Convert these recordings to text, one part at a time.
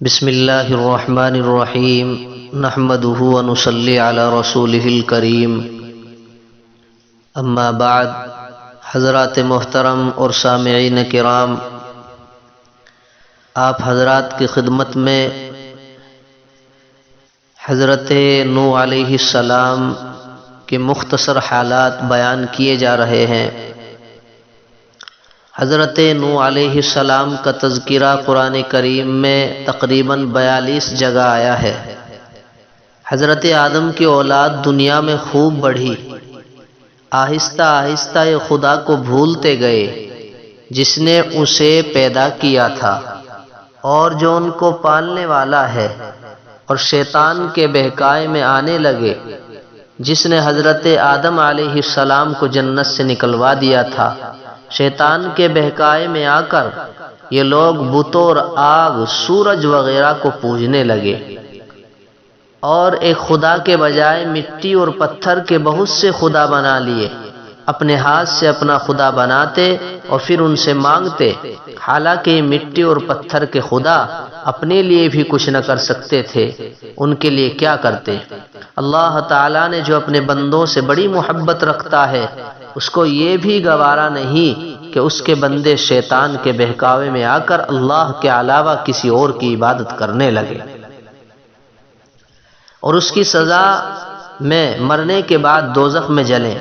بسم اللہ الرحمن الرحیم نحمدہ ونصلی علی رسولہ الکریم اما بعد۔ حضرات محترم اور سامعین کرام، آپ حضرات کی خدمت میں حضرت نوح علیہ السلام کے مختصر حالات بیان کیے جا رہے ہیں۔ حضرت نوح علیہ السلام کا تذکرہ قرآن کریم میں تقریباً 42 جگہ آیا ہے۔ حضرت آدم کی اولاد دنیا میں خوب بڑھی، آہستہ آہستہ یہ خدا کو بھولتے گئے جس نے اسے پیدا کیا تھا اور جو ان کو پالنے والا ہے، اور شیطان کے بہکائے میں آنے لگے جس نے حضرت آدم علیہ السلام کو جنت سے نکلوا دیا تھا۔ شیطان کے بہکائے میں آ کر یہ لوگ بتوں اور آگ، سورج وغیرہ کو پوجنے لگے اور ایک خدا کے بجائے مٹی اور پتھر کے بہت سے خدا بنا لیے۔ اپنے ہاتھ سے اپنا خدا بناتے اور پھر ان سے مانگتے، حالانکہ یہ مٹی اور پتھر کے خدا اپنے لیے بھی کچھ نہ کر سکتے تھے، ان کے لیے کیا کرتے؟ اللہ تعالیٰ نے جو اپنے بندوں سے بڑی محبت رکھتا ہے، اس کو یہ بھی گوارا نہیں کہ اس کے بندے شیطان کے بہکاوے میں آ کر اللہ کے علاوہ کسی اور کی عبادت کرنے لگے اور اس کی سزا میں مرنے کے بعد دوزخ میں جلیں۔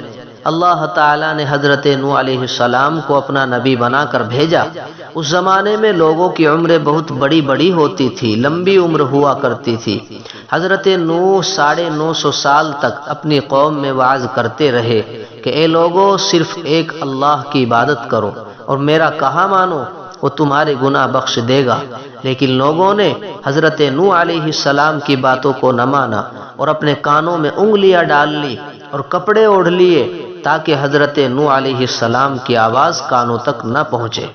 اللہ تعالیٰ نے حضرت نوح علیہ السلام کو اپنا نبی بنا کر بھیجا۔ اس زمانے میں لوگوں کی عمریں بہت بڑی بڑی ہوتی تھی، لمبی عمر ہوا کرتی تھی۔ حضرت نوح 950 سال تک اپنی قوم میں وعظ کرتے رہے کہ اے لوگو، صرف ایک اللہ کی عبادت کرو اور میرا کہا مانو، وہ تمہارے گناہ بخش دے گا۔ لیکن لوگوں نے حضرت نوح علیہ السلام کی باتوں کو نہ مانا اور اپنے کانوں میں انگلیاں ڈال لی اور کپڑے اوڑھ لیے تاکہ حضرت نوح علیہ السلام کی آواز کانوں تک نہ پہنچے۔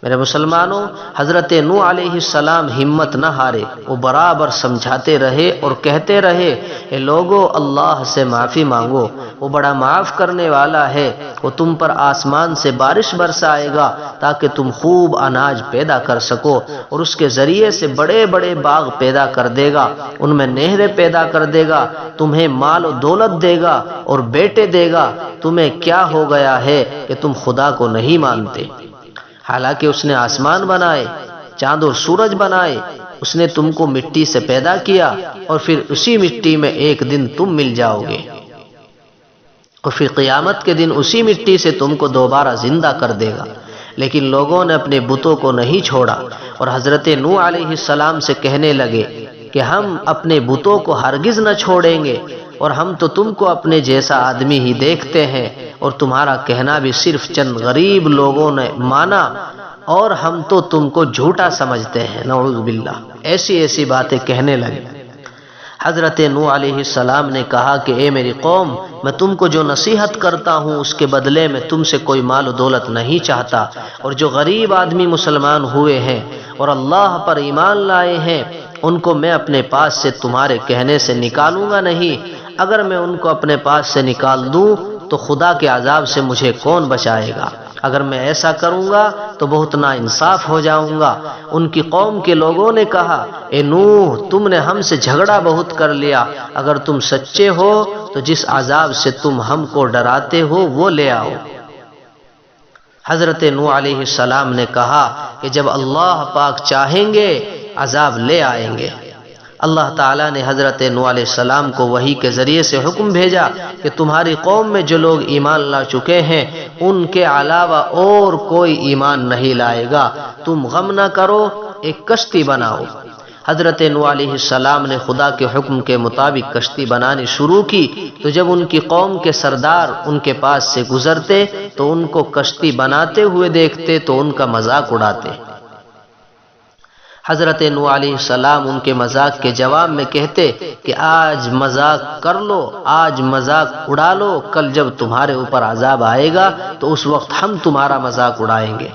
میرے مسلمانوں، حضرت نوح علیہ السلام ہمت نہ ہارے، وہ برابر سمجھاتے رہے اور کہتے رہے، اے لوگو، اللہ سے معافی مانگو، وہ بڑا معاف کرنے والا ہے، وہ تم پر آسمان سے بارش برسائے گا تاکہ تم خوب اناج پیدا کر سکو، اور اس کے ذریعے سے بڑے بڑے باغ پیدا کر دے گا، ان میں نہریں پیدا کر دے گا، تمہیں مال و دولت دے گا اور بیٹے دے گا۔ تمہیں کیا ہو گیا ہے کہ تم خدا کو نہیں مانتے؟ حالانکہ اس نے آسمان بنائے، چاند اور سورج بنائے، اس نے تم کو مٹی سے پیدا کیا اور پھر اسی مٹی میں ایک دن تم مل جاؤ گے اور پھر قیامت کے دن اسی مٹی سے تم کو دوبارہ زندہ کر دے گا۔ لیکن لوگوں نے اپنے بتوں کو نہیں چھوڑا اور حضرت نوح علیہ السلام سے کہنے لگے کہ ہم اپنے بتوں کو ہرگز نہ چھوڑیں گے، اور ہم تو تم کو اپنے جیسا آدمی ہی دیکھتے ہیں، اور تمہارا کہنا بھی صرف چند غریب لوگوں نے مانا، اور ہم تو تم کو جھوٹا سمجھتے ہیں۔ نعوذ باللہ، ایسی ایسی باتیں کہنے لگے۔ حضرت نوح علیہ السلام نے کہا کہ اے میری قوم، میں تم کو جو نصیحت کرتا ہوں اس کے بدلے میں تم سے کوئی مال و دولت نہیں چاہتا، اور جو غریب آدمی مسلمان ہوئے ہیں اور اللہ پر ایمان لائے ہیں، ان کو میں اپنے پاس سے تمہارے کہنے سے نکالوں گا نہیں۔ اگر میں ان کو اپنے پاس سے نکال دوں تو خدا کے عذاب سے مجھے کون بچائے گا؟ اگر میں ایسا کروں گا تو بہت ناانصاف ہو جاؤں گا۔ ان کی قوم کے لوگوں نے کہا، اے نوح، تم نے ہم سے جھگڑا بہت کر لیا، اگر تم سچے ہو تو جس عذاب سے تم ہم کو ڈراتے ہو وہ لے آؤ۔ حضرت نوح علیہ السلام نے کہا کہ جب اللہ پاک چاہیں گے عذاب لے آئیں گے۔ اللہ تعالیٰ نے حضرت نوح علیہ السلام کو وحی کے ذریعے سے حکم بھیجا کہ تمہاری قوم میں جو لوگ ایمان لا چکے ہیں ان کے علاوہ اور کوئی ایمان نہیں لائے گا، تم غم نہ کرو، ایک کشتی بناؤ۔ حضرت نوح علیہ السلام نے خدا کے حکم کے مطابق کشتی بنانی شروع کی، تو جب ان کی قوم کے سردار ان کے پاس سے گزرتے تو ان کو کشتی بناتے ہوئے دیکھتے تو ان کا مذاق اڑاتے۔ حضرت نوح علیہ السلام ان کے مذاق کے جواب میں کہتے کہ آج مذاق کر لو، آج مذاق اڑا لو، کل جب تمہارے اوپر عذاب آئے گا تو اس وقت ہم تمہارا مذاق اڑائیں گے۔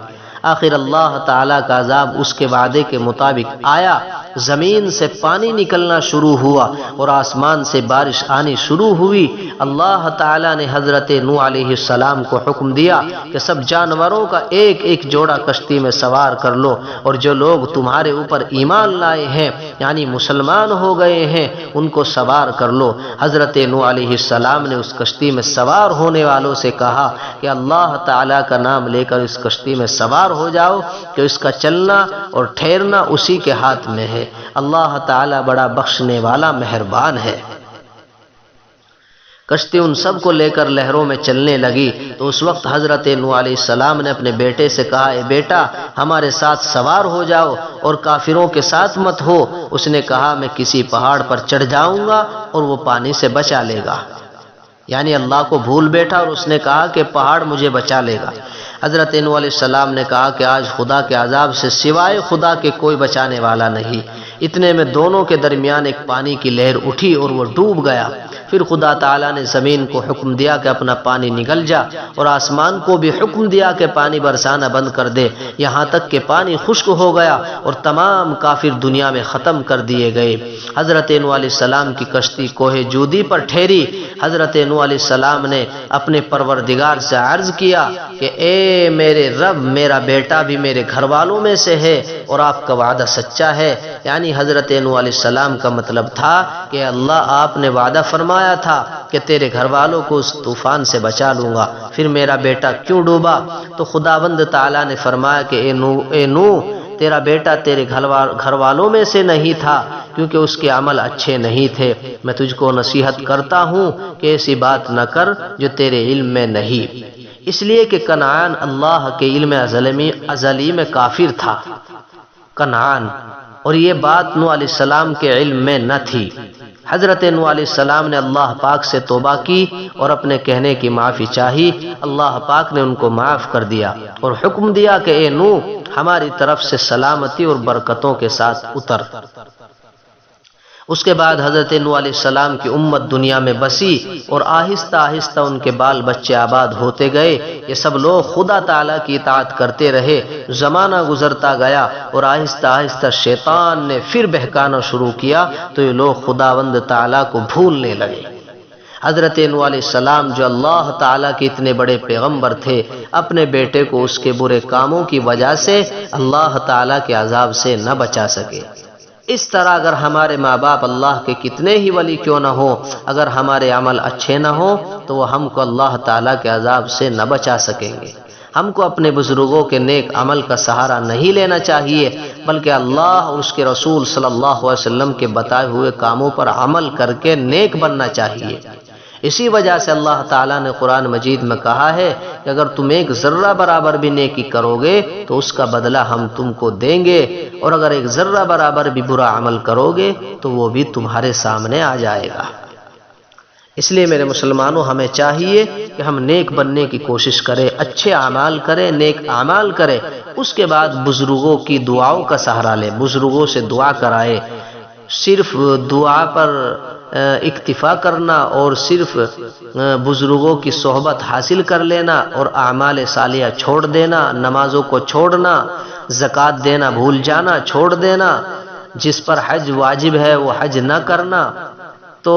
آخر اللہ تعالیٰ کا عذاب اس کے وعدے کے مطابق آیا، زمین سے پانی نکلنا شروع ہوا اور آسمان سے بارش آنی شروع ہوئی۔ اللہ تعالیٰ نے حضرت نوح علیہ السلام کو حکم دیا کہ سب جانوروں کا ایک ایک جوڑا کشتی میں سوار کر لو، اور جو لوگ تمہارے اوپر ایمان لائے ہیں یعنی مسلمان ہو گئے ہیں ان کو سوار کر لو۔ حضرت نوح علیہ السلام نے اس کشتی میں سوار ہونے والوں سے کہا کہ اللہ تعالیٰ کا نام لے کر اس کشتی میں سوار ہو جاؤ کہ اس کا چلنا اور ٹھہرنا اسی کے ہاتھ میں ہے۔ اللہ تعالیٰ بڑا بخشنے والا مہربان ہے۔ کشتی ان سب کو لے کر لہروں میں چلنے لگی تو اس وقت حضرت نوح علیہ السلام نے اپنے بیٹے سے کہا، اے بیٹا ہمارے ساتھ سوار ہو جاؤ اور کافروں کے ساتھ مت ہو۔ اس نے کہا، میں کسی پہاڑ پر چڑھ جاؤں گا اور وہ پانی سے بچا لے گا، یعنی اللہ کو بھول بیٹھا اور اس نے کہا کہ پہاڑ مجھے بچا لے گا۔ حضرت نوح علیہ السلام نے کہا کہ آج خدا کے عذاب سے سوائے خدا کے کوئی بچانے والا نہیں۔ اتنے میں دونوں کے درمیان ایک پانی کی لہر اٹھی اور وہ ڈوب گیا۔ پھر خدا تعالیٰ نے زمین کو حکم دیا کہ اپنا پانی نگل جا، اور آسمان کو بھی حکم دیا کہ پانی برسانا بند کر دے، یہاں تک کہ پانی خشک ہو گیا اور تمام کافر دنیا میں ختم کر دیے گئے۔ حضرت نوح علیہ السلام کی کشتی کوہ جودی پر ٹھہری۔ حضرت نوح علیہ السلام نے اپنے پروردگار سے عرض کیا کہ اے میرے رب، میرا بیٹا بھی میرے گھر والوں میں سے ہے اور آپ کا وعدہ سچا ہے۔ یعنی حضرت نوح علیہ السلام کا مطلب تھا کہ اللہ آپ نے وعدہ فرمایا تھا کہ تیرے گھر والوں کو اس طوفان سے بچا لوں گا، پھر میرا بیٹا کیوں ڈوبا؟ تو خداوند تعالیٰ نے فرمایا کہ اے نوح، تیرا بیٹا تیرے گھر والوں میں سے نہیں تھا کیونکہ اس کے عمل اچھے نہیں تھے۔ میں تجھ کو نصیحت کرتا ہوں کہ ایسی بات نہ کر جو تیرے علم میں نہیں، اس لیے کہ کنعان اللہ کے علم ازلی میں کافر تھا، کنعان، اور یہ بات نوح علیہ السلام کے علم میں نہ تھی۔ حضرت نوح علیہ السلام نے اللہ پاک سے توبہ کی اور اپنے کہنے کی معافی چاہی۔ اللہ پاک نے ان کو معاف کر دیا اور حکم دیا کہ اے نوح، ہماری طرف سے سلامتی اور برکتوں کے ساتھ اتر۔ اس کے بعد حضرت نوح علیہ السلام کی امت دنیا میں بسی اور آہستہ آہستہ ان کے بال بچے آباد ہوتے گئے۔ یہ سب لوگ خدا تعالیٰ کی اطاعت کرتے رہے۔ زمانہ گزرتا گیا اور آہستہ آہستہ شیطان نے پھر بہکانا شروع کیا تو یہ لوگ خداوند تعالیٰ کو بھولنے لگے۔ حضرت نوح علیہ السلام جو اللہ تعالیٰ کے اتنے بڑے پیغمبر تھے، اپنے بیٹے کو اس کے برے کاموں کی وجہ سے اللہ تعالیٰ کے عذاب سے نہ بچا سکے۔ اس طرح اگر ہمارے ماں باپ اللہ کے کتنے ہی ولی کیوں نہ ہو، اگر ہمارے عمل اچھے نہ ہوں تو وہ ہم کو اللہ تعالیٰ کے عذاب سے نہ بچا سکیں گے۔ ہم کو اپنے بزرگوں کے نیک عمل کا سہارا نہیں لینا چاہیے، بلکہ اللہ اور اس کے رسول صلی اللہ علیہ وسلم کے بتائے ہوئے کاموں پر عمل کر کے نیک بننا چاہیے۔ اسی وجہ سے اللہ تعالیٰ نے قرآن مجید میں کہا ہے کہ اگر تم ایک ذرہ برابر بھی نیکی کرو گے تو اس کا بدلہ ہم تم کو دیں گے، اور اگر ایک ذرہ برابر بھی برا عمل کرو گے تو وہ بھی تمہارے سامنے آ جائے گا۔ اس لیے میرے مسلمانوں، ہمیں چاہیے کہ ہم نیک بننے کی کوشش کریں، اچھے اعمال کریں، نیک اعمال کریں، اس کے بعد بزرگوں کی دعاؤں کا سہارا لیں، بزرگوں سے دعا کرائیں۔ صرف دعا پر اکتفا کرنا اور صرف بزرگوں کی صحبت حاصل کر لینا اور اعمال صالحہ چھوڑ دینا، نمازوں کو چھوڑنا، زکوٰۃ دینا بھول جانا، چھوڑ دینا، جس پر حج واجب ہے وہ حج نہ کرنا، تو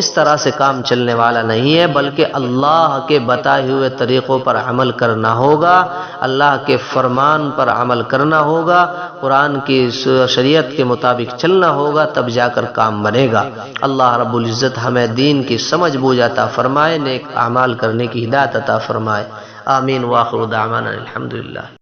اس طرح سے کام چلنے والا نہیں ہے، بلکہ اللہ کے بتائے ہوئے طریقوں پر عمل کرنا ہوگا، اللہ کے فرمان پر عمل کرنا ہوگا، قرآن کی شریعت کے مطابق چلنا ہوگا، تب جا کر کام بنے گا۔ اللہ رب العزت ہمیں دین کی سمجھ بوجھ عطا فرمائے، نیک اعمال کرنے کی ہدایت عطا فرمائے۔ آمین۔ وآخر دعوانا الحمدللہ۔